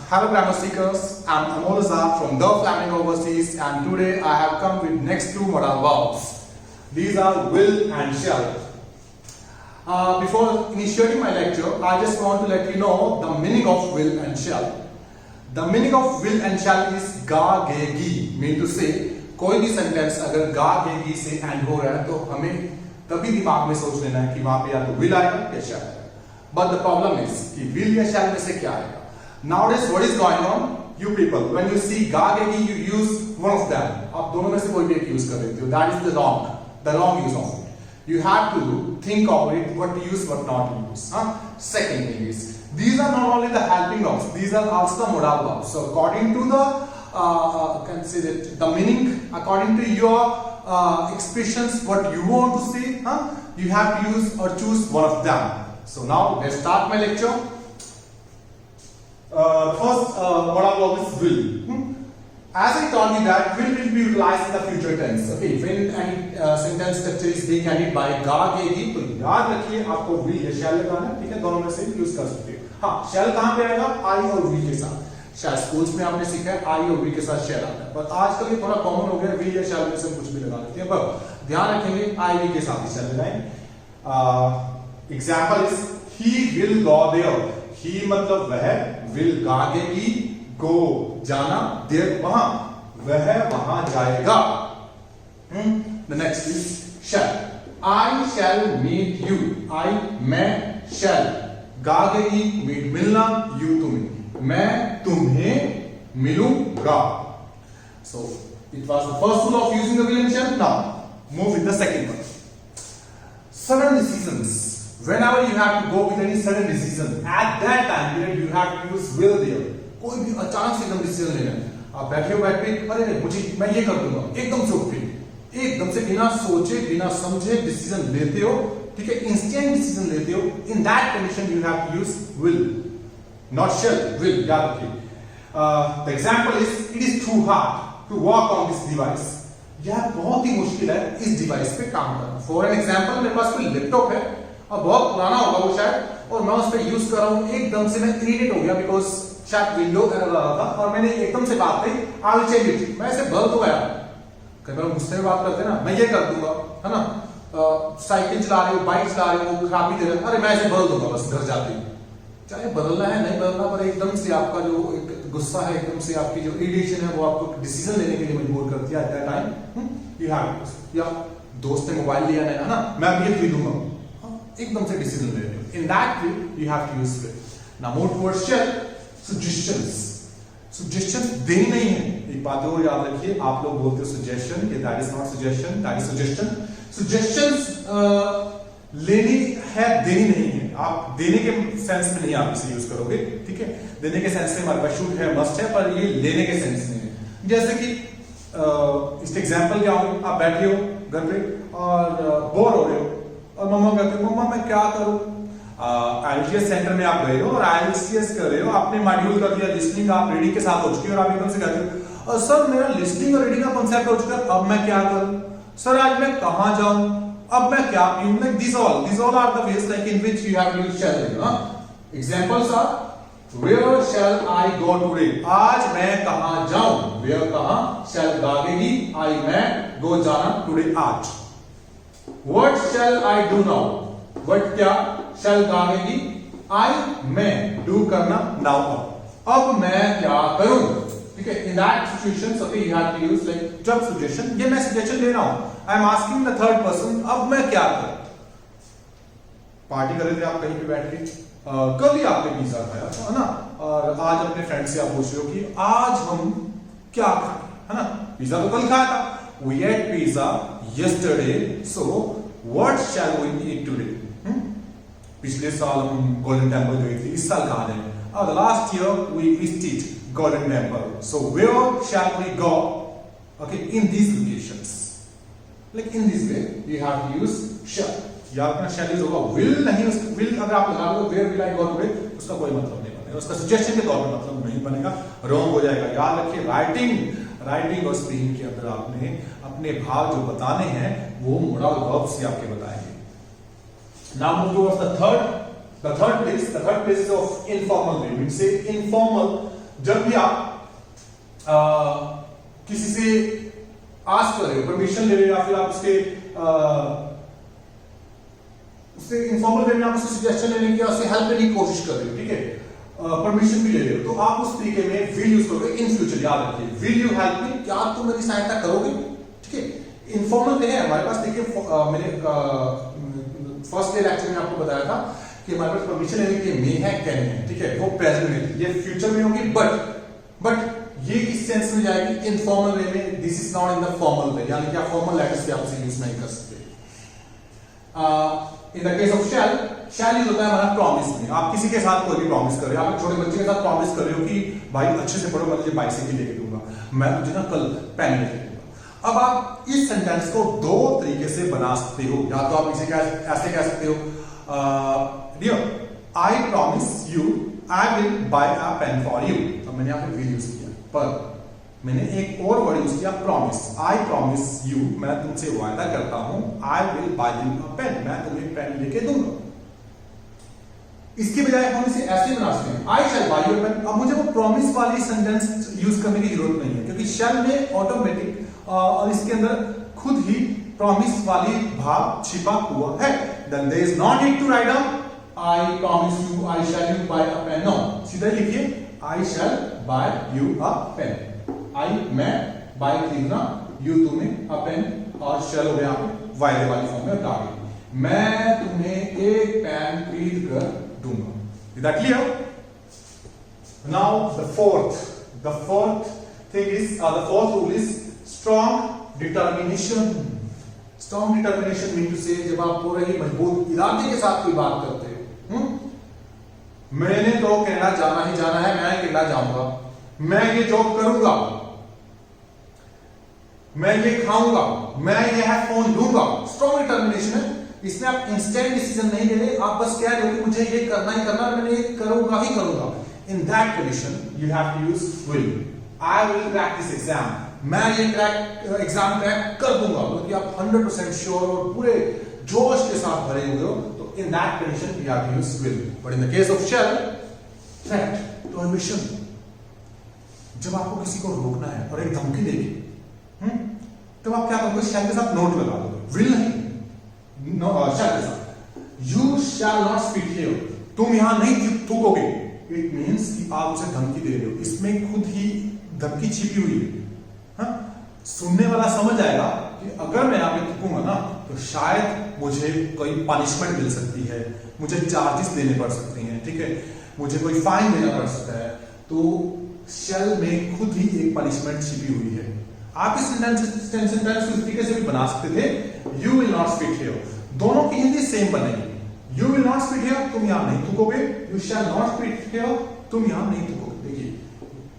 Hello grammar seekers, I'm Amol Azad from The Flamingo Overseas, and today I have come with next two modal verbs. These are will and shall. Before initiating my lecture, I just want to let you know the meaning of will and shall. The meaning of will and shall is ga ge gi, mean to say कोई भी sentence अगर गा गे गी से and हो रहा है तो हमें तभी दिमाग में सोच लेना है कि वहां पे या तो will आएगा या shall आएगा. But the problem is कि will या shall में से क्या आएगा. Nowadays, what is going on? You people, when you see ga ge gi, you use one of them. आप दोनों में से कोई भी एक यूज कर लेते हो. That is the wrong use of it. You have to think of it, what to use, what not to use. Second thing is, these are not only the helping verbs, these are also the modal verbs. So according to the can say that the meaning, according to your expressions, what you want to say, you have to use or choose one of them. So now let's start my lecture. First modal verb is will. As I told you that will be utilized in the future tense. Okay, when any sentence structure is being ended by ga ge gi, तो याद रखिए आपको will या shall लगाना है. ठीक है, दोनों में से यूज कर सकते हो. हाँ, shall कहाँ पे आएगा? I और will के साथ. शायद स्कूल्स में आपने सीखा है I और will के साथ shall आता है, पर आजकल ये थोड़ा कॉमन हो गया है. will या shall में से कुछ भी लगा देते हैं, पर ध्यान रखेंगे I will के साथ ही shall लगाएंगे. Example is he will go there. He मतलब वह, will गागेगी, go जाना, there वहां, वह वहां जाएगा. The next is shall. I shall meet you. I मैं shall. गागेगी meet मिलना, you तुम्हें. मैं तुम्हें मिलूंगा. So it was the first rule of using the will and shall. Now move with the second one. Sudden decisions. Whenever you have to go with any sudden decision, at that time period you have to use will there. कोई भी अचानक से एकदम decision लेना है. आप बैठे हो बेड पे, अरे मुझे मैं ये कर दूंगा, एकदम से उठ के, एकदम से बिना सोचे बिना समझे डिसीजन लेते हो. ठीक है, इंस्टेंट डिसीजन लेते हो. In that condition you have to use will, not shall. will याद रखिए. The example is it is too hard to work on this device. यह बहुत ही मुश्किल है इस डिवाइस पे काम करना. फॉर एन एग्जाम्पल, मेरे पास कोई लैपटॉप है और बहुत पुराना होगा वो शायद, और मैं उस पर यूज कर रहा हूँ. एकदम से मैं इरिटेट हो गया बिकॉज शायद विंडो एरर आ रहा था और मैंने एकदम से बात कही आई विल चेंज इट. मैं ऐसे बल तो गया, कई बार गुस्से में बात करते हैं ना, मैं ये कर दूंगा, है ना. साइकिल चला रहे हो, बाइक चला रहे हो, खराबी दे रहे हो, अरे मैं ऐसे बदल दूंगा बस घर जाते ही. चाहे बदलना है नहीं बदलना, पर एकदम से आपका जो एक गुस्सा है, एकदम से आपकी जो इरिटेशन है, वो आपको डिसीजन लेने के लिए मजबूर करती है. At that time you have, या दोस्त ने मोबाइल लिया है ना, मैं अब ये खरीदूंगा, एकदम से डिसीजन ले रहे हो. In that way you have to use will. Now move towards shall. Suggestions. Suggestions देनी नहीं है, एक बात और याद रखिए. आप लोग बोलते हो सजेशन, ये that is not suggestion, that is suggestion. Suggestions लेनी है, देनी नहीं है. आप देने के सेंस में नहीं आप इसे यूज करोगे. ठीक है, देने के सेंस में हमारे पास शुड है, मस्ट है, पर ये लेने के सेंस में है. जैसे कि इसका एग्जांपल क्या हो, आप बैठे हो घर पे और बोर हो रहे हो और मम्मा कहते हो मम्मा मैं क्या करूं. आईएलटीएस सेंटर में आप गए हो और आईएलटीएस कर रहे हो, आपने मॉड्यूल कर दिया लिसनिंग, आप रीडिंग के साथ हो चुके हो और आप एकदम से कहते हो सर मेरा लिसनिंग और रीडिंग का कांसेप्ट हो चुका है, अब मैं क्या करूं. सर आज मैं कहां जाऊं, अब मैं क्या पीऊं. Like these all are the ways like in which you have to use shall. Examples are where shall I go today. आज मैं कहां जाऊं, where कहां, shall गागेगी, I मैं, go जाना, today आज. What shall I do now. What क्या, shall गागेगी, I मैं, do करना, now अब मैं क्या करूं. ठीक है, in that situation okay you have to use like जब suggestion, ये मैं suggestion ले रहा हूं, I am asking the third person, अब मैं क्या करूं. पार्टी कर रहे थे आप कहीं पे बैठ के, कल ही आपने पिज्जा खाया है ना, और आज अपने फ्रेंड से आप पूछ रहे हो कि आज हम क्या खाएं, है ना. पिज्जा तो कल खाया था. We ate pizza yesterday, so what shall we eat today. पिछले साल हम गोल्डन टेम्पल गए थे, इस साल कहाँ जाएंगे. The last year we visited Golden Temple. So where shall we go? Okay, in these locations. Like in this way, you have to use shall. या अपना shall use होगा, will नहीं. will अगर आप लगा लो where will I go today, उसका कोई मतलब नहीं बनेगा, उसका suggestion के तौर पर मतलब नहीं बनेगा, wrong हो जाएगा. याद रखिए राइटिंग और स्पीकिंग के अंदर आपने अपने भाव जो बताने हैं वो modal verbs से आपके बताएंगे. Now move towards the third place is of informal way. We say informal जब भी आप किसी से आस्क कर रहे हो, परमिशन ले रहे हो, या फिर आप उससे इन्फॉर्मल वे में आप उससे सजेशन लेने की, उससे हेल्प लेने की कोशिश कर रहे हो, ठीक है, परमिशन भी ले रहे हो, तो आप उस तरीके में विल यूज करोगे इन फ्यूचर। याद रखिए, विल यू हेल्प मी, क्या तुम मेरी सहायता करोगे, ठीक है। इन्फॉर्मल वे है हमारे पास। देखिए मैंने फर्स्ट डे लेक्चर में आपको बताया था कि हमारे पास परमिशन लेने के लिए मे है, कैन है, ठीक है, वो प्रेजेंट में थी, ये फ्यूचर में होगी, बट ये किस सेंस में जाएगी, इनफॉर्मल वे में। This is not in the formal way, यानी कि आप फॉर्मल लेटर्स पे आप उसे यूज नहीं कर सकते। इन the case of shall use होता है हमारा प्रॉमिस में। आप किसी के साथ कोई भी प्रॉमिस कर रहे हो, आप एक छोटे बच्चे के साथ प्रॉमिस कर रहे हो कि भाई अच्छे से पढ़ो, मैं तुझे बाइसाइकिल लेके दूंगा, मैं तुझे ना कल पेन लेके दूंगा। अब आप इस सेंटेंस को दो तरीके से बना सकते हो। या तो आप इसे ऐसे कह सकते हो, dear I promise you I will buy a pen for you. तो मैंने यहाँ पे विल यूज किया, पर मैंने एक और वर्ड यूज किया, प्रॉमिस। आई प्रॉमिस यू, मैं तुमसे वायदा करता हूं, I will buy you a pen, मैं तुम्हें पेन लेके दूंगा। इसके बजाय हम इसे ऐसे बना सकते हैं, आई शैल बाय यू पेन। अब मुझे वो प्रॉमिस वाली सेंटेंस यूज करने की जरूरत नहीं है, क्योंकि शैल में ऑटोमेटिक और इसके अंदर खुद ही प्रॉमिस वाली भाव छिपा हुआ है। Then there is not need to write down I promise you I shall you buy a pen. No, सीधा लिखिए I shall buy you a pen. I मैं बाय खरीदना, यू तुम्हें, अ पेन और शैल हो गया वायदे वाली फॉर्म में टारगेट। मैं तुम्हें एक पेन खरीद कर दूंगा। Is that clear? Now the fourth thing is the fourth rule is strong determination. Strong determination mean to say जब आप पूरे ही मजबूत इरादे के साथ कोई बात करते हो, मैंने तो कनाडा जाना ही जाना है, मैं कनाडा जाऊंगा, मैं ये जॉब करूंगा, मैं ये खाऊंगा, मैं ये हेडफोन लूंगा। स्ट्रॉन्ग डिटर्मिनेशन है। इसमें आप इंस्टेंट डिसीजन नहीं ले रहे, आप बस कह रहे हो कि मुझे ये करना ही करना, मैंने ये करूंगा ही करूंगा। In that condition you have to use will. I will crack this exam, मैं ये एग्जाम क्रैक कर दूंगा, क्योंकि आप 100% श्योर और पूरे जोश के साथ भरे हुए हो, तो in that condition you have to use will. But in the case of shall, threat to ambition, जब आपको किसी को रोकना है और एक धमकी देगी, तब आप क्या करोगे? शैल के साथ नोट लगा दोगे, विल नहीं, नो शैल के साथ। You shall not speak here, तुम यहां नहीं थूकोगे। इट मींस कि आप उसे धमकी दे रहे हो, इसमें खुद ही धमकी छिपी हुई है। हाँ? सुनने वाला समझ आएगा कि अगर मैं यहां पे थूकूंगा ना, तो शायद मुझे कोई पनिशमेंट मिल सकती है, मुझे चार्जेस देने पड़ सकते हैं, ठीक है, मुझे कोई फाइन देना पड़ सकता है। तो शैल में खुद ही एक पनिशमेंट छिपी हुई है। आप इस सेंटेंस को इस तरीके से भी बना सकते थे, you will not speak here. दोनों की हिंदी सेम बनेगी। You will not speak here, तुम यहां नहीं थूकोगे, you shall not speak here, तुम यहां नहीं थूकोगे। देखिए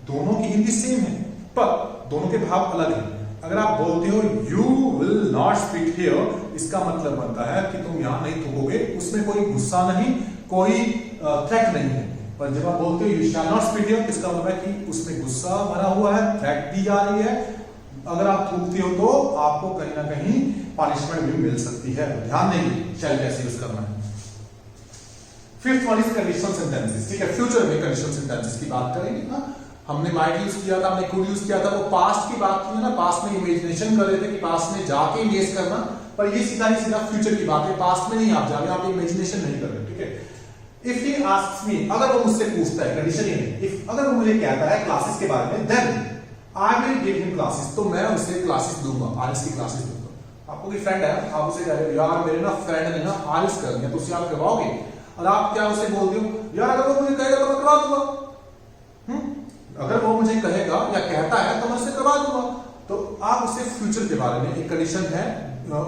दोनों की हिंदी सेम है, पर दोनों के भाव अलग हैं। अगर आप बोलते हो you will not speak here, इसका मतलब बनता है कि तुम यहां नहीं थूकोगे, उसमें कोई गुस्सा नहीं, कोई थ्रेट नहीं है। पर जब आप बोलते हो you shall not speak here, इसका मतलब है कि उसमें गुस्सा भरा हुआ है, थ्रेट दी जा रही है। अगर आप थूकते हो तो आपको कहीं ना कहीं पनिशमेंट भी मिल सकती है। ध्यान देंगे शैल कैसे यूज करना है। Fifth one is conditional sentences, ठीक है, फ्यूचर में कंडीशनल सेंटेंसेस की बात करेंगे ना। हमने माइट यूज किया था, हमने कुड यूज किया था, वो पास्ट की बात की ना, पास्ट में इमेजिनेशन कर रहे थे कि पास्ट में जाके इंगेज करना, पर ये सीधा ही सीधा फ्यूचर की बात है। पास्ट में नहीं आप जा रहे, आप इमेजिनेशन नहीं कर रहे, ठीक है। इफ ही आस्क्स मी, अगर वो मुझसे पूछता है, कंडीशन ये है, इफ अगर वो मुझे कहता है क्लासेस के बारे में, then I will give him classes, तो मैं उसे क्लासेस दूंगा, आरएस की क्लासेस दूंगा। आपको कोई फ्रेंड है, आप उसे कह रहे हो यार मेरे ना फ्रेंड ने ना आरएस करनी है, तो उसे आप करवाओगे? और आप क्या उसे बोलते हो, यार अगर वो मुझे कहेगा तो मैं करवा दूंगा। अगर वो मुझे कहेगा या कहता है तो मैं उसे करवा दूंगा। तो आप उसे फ्यूचर के बारे में, एक कंडीशन है,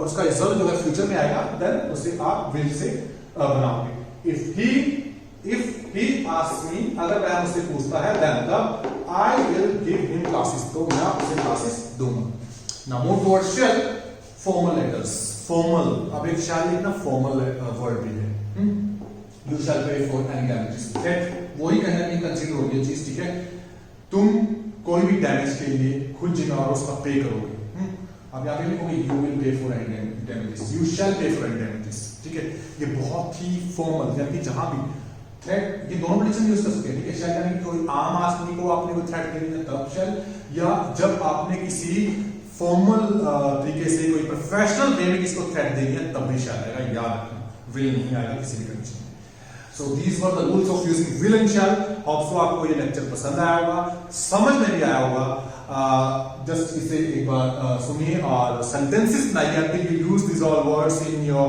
उसका रिजल्ट जो है फ्यूचर में आएगा, देन उसे आप विल से बनाओगे। इफ ही आस्क्स मी, अगर वह मुझसे पूछता है, देन तब आई विल गिव हिम क्लासेस, तो मैं उसे क्लासेस दूंगा। नाउ मूव टुवर्ड्स शैल, फॉर्मल लेटर्स। फॉर्मल, अब एक शैल लिखना फॉर्मल वर्ड भी है। यू शैल पे फॉर एनी डैमेजेस, वही कहना नहीं कंसीडर होगी ये चीज, ठीक है। तुम कोई भी डैमेज के लिए खुद जिम्मेदार उसका पे करोगे। अब यहाँ पे लिखोगे you will pay for any damages, you shall पे फॉर एनी डैमेजेस, ठीक है। ये बहुत ही फॉर्मल, यानी कि जहां भी थ्रेट, ये दोनों प्रेडिक्शन यूज कर सकते हैं, ठीक है। शेल यानी कोई आम आदमी को आपने कोई थ्रेट देनी है तब शेल, या जब आपने किसी फॉर्मल तरीके से कोई प्रोफेशनल वे में किसको थ्रेट देनी है तब भी शेल आएगा, याद रखना, विल नहीं आएगा किसी भी कंडीशन में। So these were the rules of using will and shall. Hope so आपको ये लेक्चर पसंद आया होगा, समझ में भी आया होगा। जस्ट इसे एक बार सुनिए और सेंटेंसेस बनाइए until you use these all words in your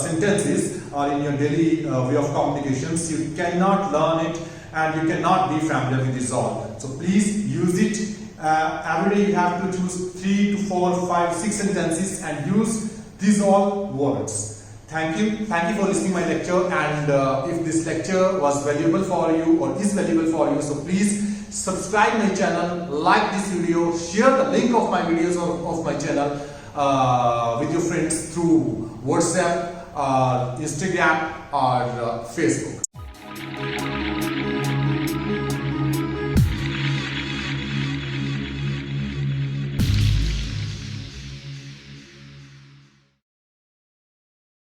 sentences or in your daily way of communications. You cannot learn it and you cannot be familiar with this all. So please use it. Every day you have to choose 3 to 4, 5, 6 sentences and use these all words. Thank you for listening my lecture, and if this lecture was valuable for you or is valuable for you, so please subscribe my channel, like this video, share the link of my videos of my channel with your friends through WhatsApp, Instagram or Facebook.